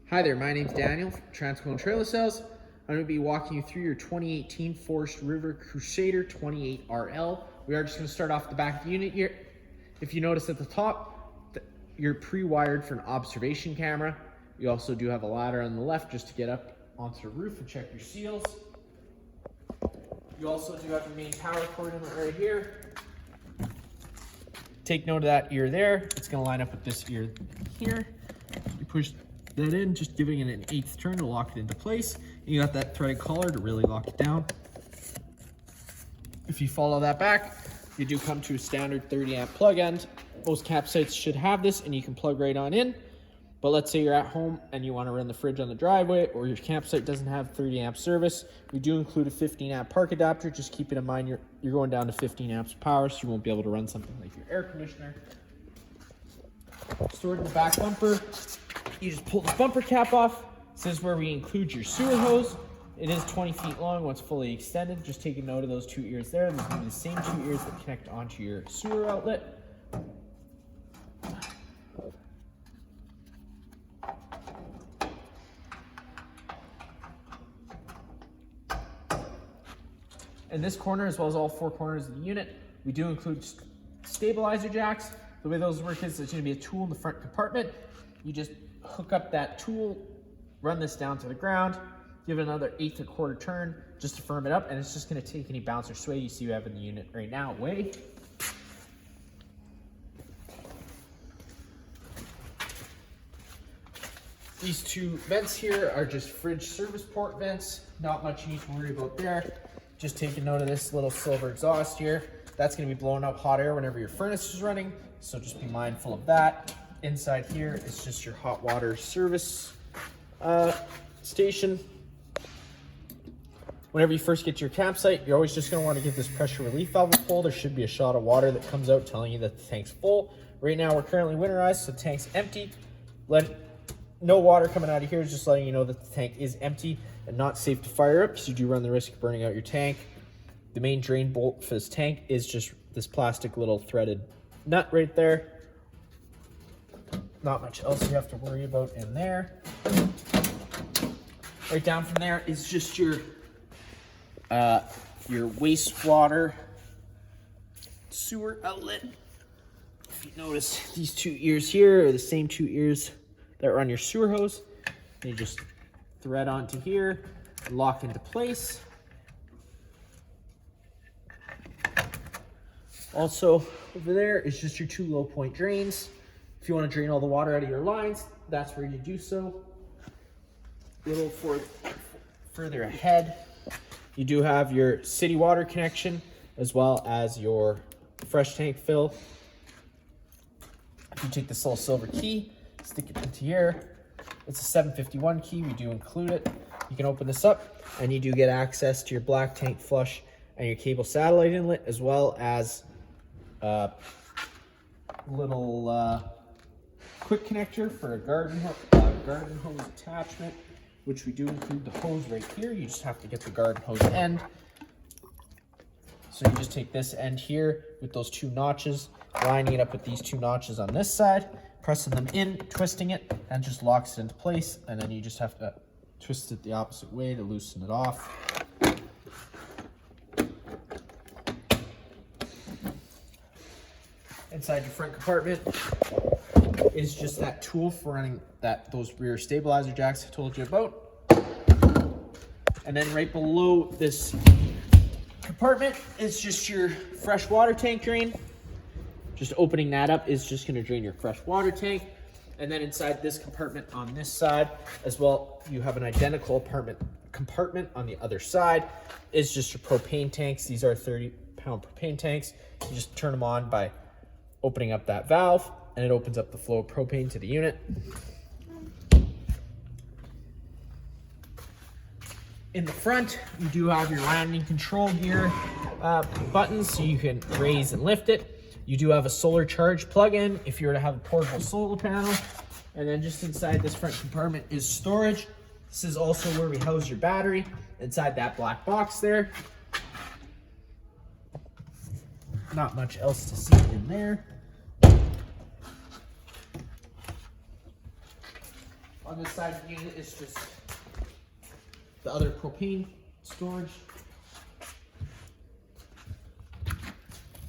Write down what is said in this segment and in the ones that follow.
Hi there, my name's Daniel from Transcone Trailer Sales. I'm going to be walking you through your 2018 Forest River Crusader 28Rl. We are just going to start off the back of the unit here. If you notice at the top, you're pre-wired for an observation camera. You also do have a ladder on the left just to get up onto the roof and check your seals. You also do have your main power cord inlet right here. Take note of that ear there. It's going to line up with this ear here. You push that in, just giving it an 1/8 turn to lock it into place. You got that threaded collar to really lock it down. If you follow that back, you do come to a standard 30 amp plug end. Most campsites should have this and you can plug right on in. But let's say you're at home and you want to run the fridge on the driveway, or your campsite doesn't have 30 amp service. We do include a 15 amp park adapter. Just keep it in mind you're going down to 15 amps of power, so you won't be able to run something like your air conditioner. Stored in the back bumper, you just pull the bumper cap off. This is where we include your sewer hose. It is 20 feet long once fully extended. Just take a note of those two ears there. These are the same two ears that connect onto your sewer outlet. In this corner, as well as all four corners of the unit, we do include stabilizer jacks. The way those work is there's going to be a tool in the front compartment. You just hook up that tool, run this down to the ground, give it another 1/8 or 1/4 turn just to firm it up, and it's just going to take any bounce or sway you see you have in the unit right now away. These two vents here are just fridge service port vents. Not much you need to worry about there. Just take a note of this little silver exhaust here. That's going to be blowing up hot air whenever your furnace is running, so just be mindful of that. Inside here is just your hot water service station. Whenever you first get to your campsite, you're always just going to want to give this pressure relief valve a pull. There should be a shot of water that comes out telling you that the tank's full. Right now we're currently winterized, so the tank's empty. No water coming out of here is just letting you know that the tank is empty and not safe to fire up, because you do run the risk of burning out your tank. The main drain bolt for this tank is just this plastic little threaded nut right there. Not much else you have to worry about in there. Right down from there is just your wastewater sewer outlet. If you notice, these two ears here are the same two ears that run your sewer hose. You just thread onto here, lock into place. Also, over there is just your two low point drains. If you want to drain all the water out of your lines, that's where you do so. A little further ahead, you do have your city water connection, as well as your fresh tank fill. If you take this little silver key, stick it into here. It's a 751 key, we do include it. You can open this up and you do get access to your black tank flush and your cable satellite inlet, as well as a little quick connector for a garden hose attachment, which we do include the hose right here. You just have to get the garden hose end. So you just take this end here with those two notches, lining it up with these two notches on this side, pressing them in, twisting it, and just locks it into place. And then you just have to twist it the opposite way to loosen it off. Inside your front compartment is just that tool for running those rear stabilizer jacks I told you about. And then right below this compartment is just your fresh water tank drain. Just opening that up is just going to drain your fresh water tank. And then inside this compartment on this side as well, you have an identical compartment on the other side. Is just your propane tanks. These are 30-pound propane tanks. You just turn them on by opening up that valve, and it opens up the flow of propane to the unit. In the front, you do have your landing control gear buttons, so you can raise and lift it. You do have a solar charge plug-in if you were to have a portable solar panel. And then just inside this front compartment is storage. This is also where we house your battery, inside that black box there. Not much else to see in there. On this side of the unit is just the other propane storage.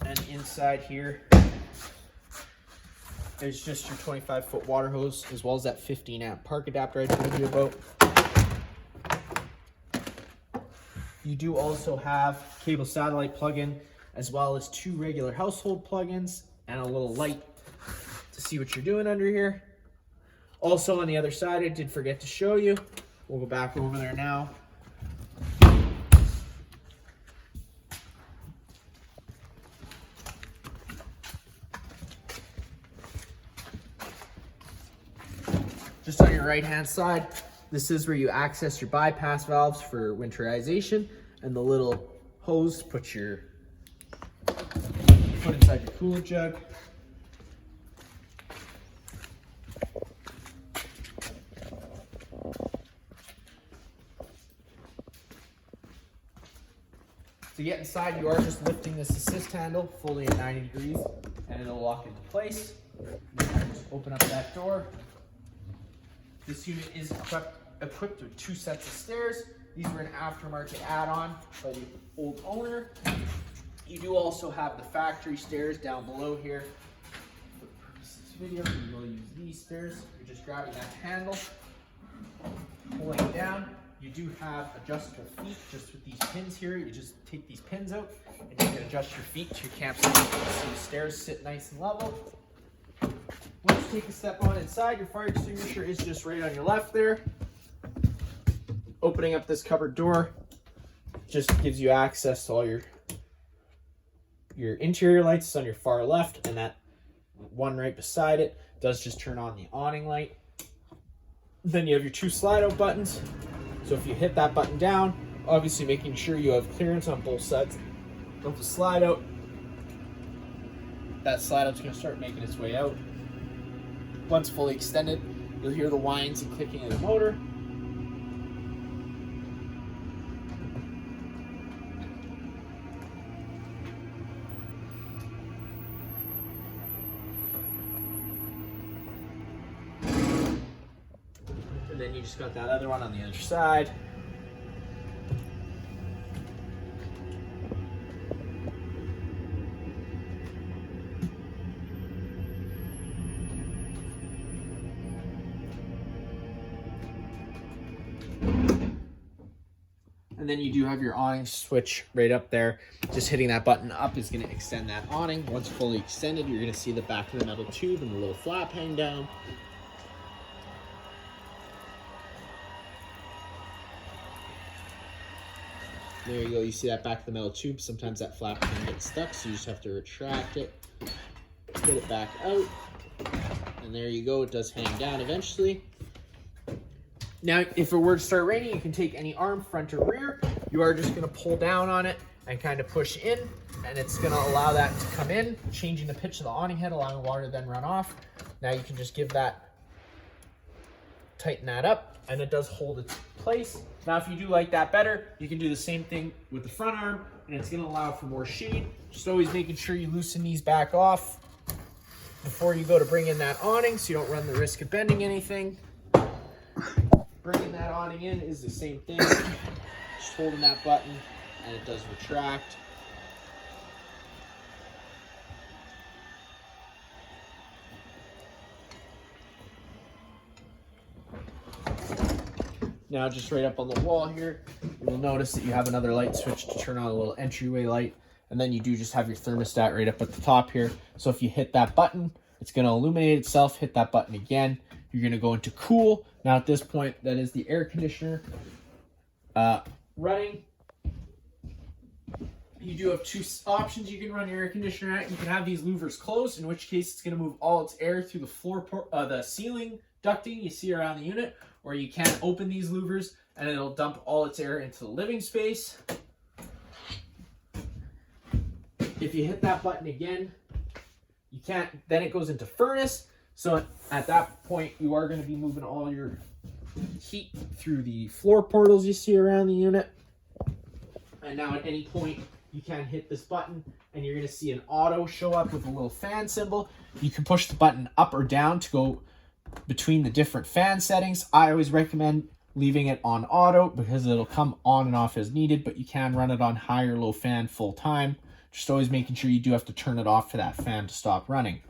And inside here is just your 25-foot water hose, as well as that 15-amp park adapter I told you about. You do also have cable satellite plug-in, as well as 2 regular household plug-ins and a little light to see what you're doing under here. Also on the other side, I did forget to show you. We'll go back over there now. Just on your right-hand side, this is where you access your bypass valves for winterization, and the little hose puts your foot inside your coolant jug. To get inside, you are just lifting this assist handle fully at 90 degrees, and it'll lock into place. Just open up that door. This unit is equipped with 2 sets of stairs. These were an aftermarket add-on by the old owner. You do also have the factory stairs down below here. For the purpose of this video, we will use these stairs. You're just grabbing that handle, pulling it down. You do have adjustable feet just with these pins here. You just take these pins out and you can adjust your feet to your campsite. So the stairs sit nice and level. Once you take a step on inside, your fire extinguisher is just right on your left there. Opening up this cupboard door just gives you access to all your interior lights on your far left, and that one right beside it does just turn on the awning light. Then you have your 2 slide out buttons. So if you hit that button down, obviously making sure you have clearance on both sides of the slide out, that slide out's going to start making its way out. Once fully extended, you'll hear the whines and clicking of the motor. And then you just got that other one on the other side. And then you do have your awning switch right up there. Just hitting that button up is going to extend that awning. Once fully extended, you're going to see the back of the metal tube and the little flap hang down. There you go. You see that back of the metal tube. Sometimes that flap can get stuck, so you just have to retract it, put it back out, and there you go. It does hang down eventually. Now, if it were to start raining, you can take any arm, front or rear. You are just going to pull down on it and kind of push in, and it's going to allow that to come in, changing the pitch of the awning head, allowing water to then run off. Now you can just give that, tighten that up, and it does hold its place. Now, if you do like that better, you can do the same thing with the front arm, and it's going to allow for more shade. Just always making sure you loosen these back off before you go to bring in that awning, so you don't run the risk of bending anything. Bringing that awning in is the same thing. Just holding that button, and it does retract. Now, just right up on the wall here, you will notice that you have another light switch to turn on a little entryway light, and then you do just have your thermostat right up at the top here. So if you hit that button, it's going to illuminate itself. Hit that button again, you're going to go into cool. Now at this point, that is the air conditioner running. You do have 2 options you can run your air conditioner at. You can have these louvers closed, in which case it's going to move all its air through the ceiling ducting you see around the unit, or you can open these louvers and it'll dump all its air into the living space. If you hit that button again, you can't, then it goes into furnace. So at that point, you are going to be moving all your heat through the floor portals you see around the unit. And now at any point, you can hit this button and you're going to see an auto show up with a little fan symbol. You can push the button up or down to go between the different fan settings. I always recommend leaving it on auto because it'll come on and off as needed, but you can run it on high or low fan full time. Just always making sure you do have to turn it off for that fan to stop running.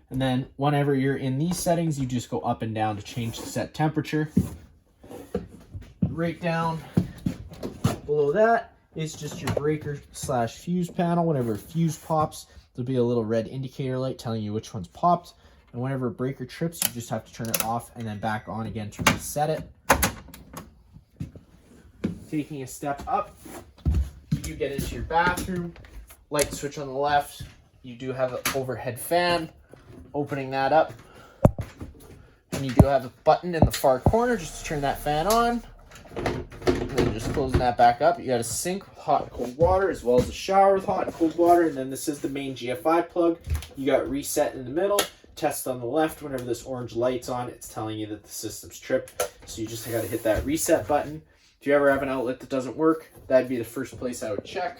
And then whenever you're in these settings, you just go up and down to change the set temperature. Right down below that is just your breaker / fuse panel. Whenever a fuse pops, there'll be a little red indicator light telling you which one's popped. And whenever a breaker trips, you just have to turn it off and then back on again to reset it. Taking a step up, you get into your bathroom. Light switch on the left. You do have an overhead fan. Opening that up, and you do have a button in the far corner just to turn that fan on, and then just closing that back up. You got a sink with hot and cold water, as well as a shower with hot and cold water, and then this is the main GFI plug. You got reset in the middle, test on the left. Whenever this orange light's on, it's telling you that the system's tripped, so you just got to hit that reset button. If you ever have an outlet that doesn't work, that'd be the first place I would check.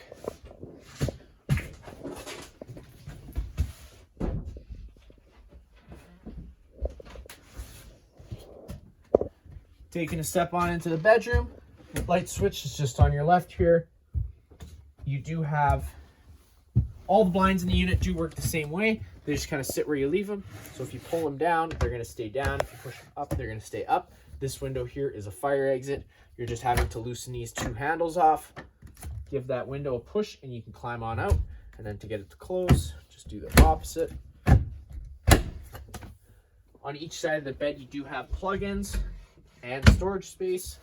Taking a step on into the bedroom, light switch is just on your left here. You do have all the blinds in the unit do work the same way. They just kind of sit where you leave them. So if you pull them down, they're going to stay down. If you push them up, they're going to stay up. This window here is a fire exit. You're just having to loosen these two handles off. Give that window a push and you can climb on out. And then to get it to close, just do the opposite. On each side of the bed, you do have plug-ins and storage space.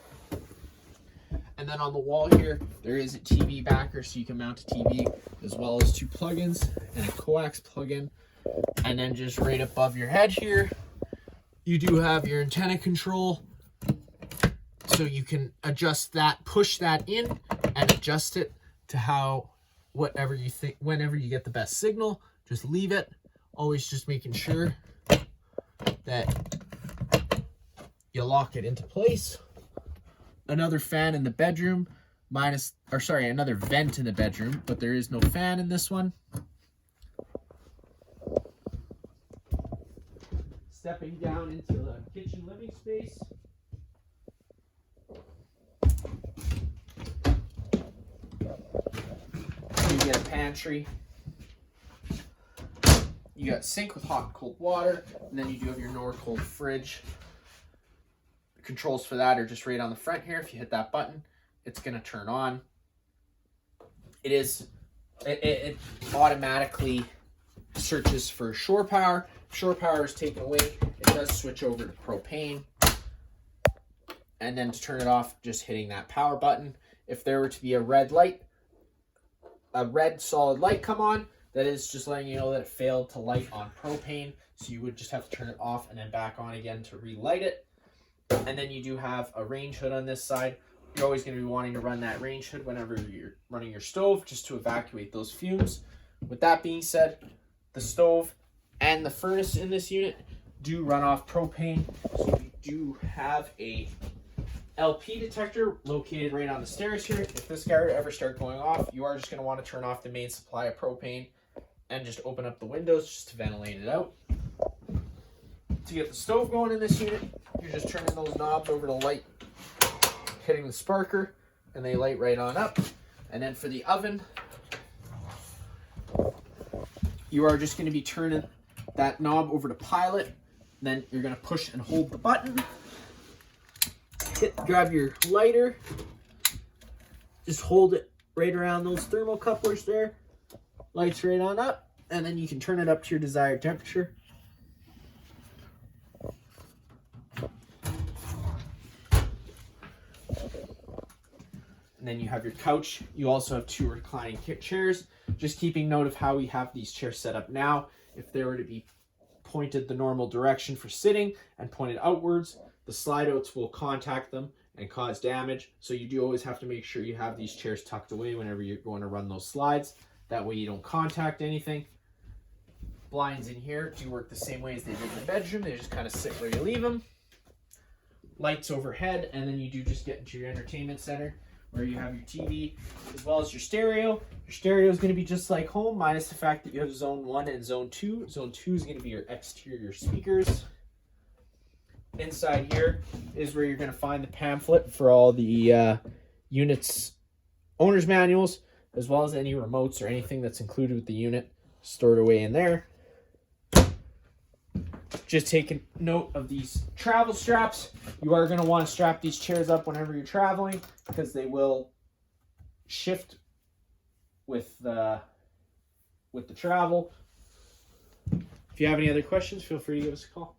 And then on the wall here, there is a TV backer, so you can mount a TV, as well as two plugins and a coax plug-in. And then just right above your head here, you do have your antenna control, so you can adjust that, push that in and adjust it to how, whatever you think, whenever you get the best signal. Just leave it, always just making sure that you lock it into place. Another fan in the bedroom, another vent in the bedroom, but there is no fan in this one. Stepping down into the kitchen living space. You get a pantry. You got a sink with hot and cold water, and then you do have your Norcold fridge. The controls for that are just right on the front here. If you hit that button, it's going to turn on. It automatically searches for shore power. If shore power is taken away, it does switch over to propane. And then to turn it off, just hitting that power button. If there were to be a red solid light come on, that is just letting you know that it failed to light on propane. So you would just have to turn it off and then back on again to relight it. And then you do have a range hood on this side. You're always going to be wanting to run that range hood whenever you're running your stove, just to evacuate those fumes. With that being said, the stove and the furnace in this unit do run off propane. So we do have a LP detector located right on the stairs here. If this guy were to ever start going off, you are just going to want to turn off the main supply of propane and just open up the windows just to ventilate it out. To get the stove going in this unit, you're just turning those knobs over to light, hitting the sparker, and they light right on up. And then for the oven, you are just going to be turning that knob over to pilot. Then you're going to push and hold the button. Grab your lighter, just hold it right around those thermocouplers there. Lights right on up, and then you can turn it up to your desired temperature. And then you have your couch. You also have two reclining chairs. Just keeping note of how we have these chairs set up now. If they were to be pointed the normal direction for sitting and pointed outwards, the slide outs will contact them and cause damage. So you do always have to make sure you have these chairs tucked away whenever you're going to run those slides. That way you don't contact anything. Blinds in here do work the same way as they did in the bedroom. They just kind of sit where you leave them. Lights overhead, and then you do just get into your entertainment center where you have your TV as well as your stereo. Your stereo is going to be just like home, minus the fact that you have zone 1 and zone 2. Zone 2 is going to be your exterior speakers. Inside here is where you're going to find the pamphlet for all the unit's owner's manuals, as well as any remotes or anything that's included with the unit stored away in there. Just take a note of these travel straps. You are going to want to strap these chairs up whenever you're traveling, because they will shift with the travel. If you have any other questions, feel free to give us a call.